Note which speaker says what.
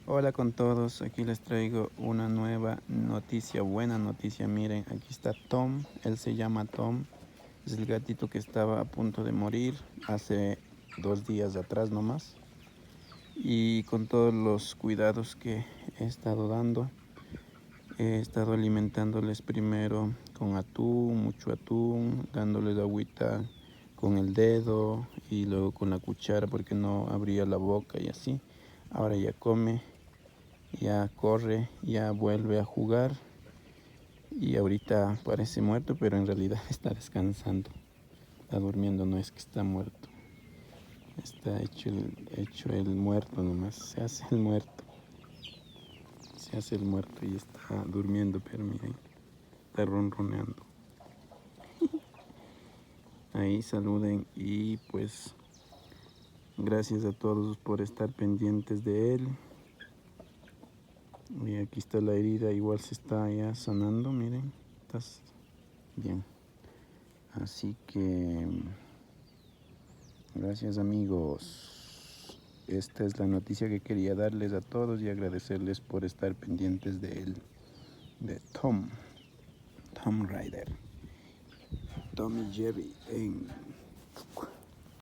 Speaker 1: Hola con todos, aquí les traigo una nueva noticia, buena noticia. Miren, aquí está Tom, él se llama Tom, es el gatito que estaba a punto de morir hace 2 días atrás nomás. Y con todos los cuidados que he estado dando, he estado alimentándoles primero con atún, mucho atún, dándoles agüita con el dedo y luego con la cuchara porque no abría la boca y así. Ahora ya come, ya corre, ya vuelve a jugar y ahorita parece muerto, pero en realidad está descansando, está durmiendo, no es que está muerto, está hecho el muerto nomás, se hace el muerto y está durmiendo, pero miren, está ronroneando. Ahí saluden y pues gracias a todos por estar pendientes de él. Y aquí está la herida, igual se está ya sanando, miren, estás bien. Así que gracias amigos. Esta es la noticia que quería darles a todos y agradecerles por estar pendientes de él, de Tom Rider, Tom y Jerry.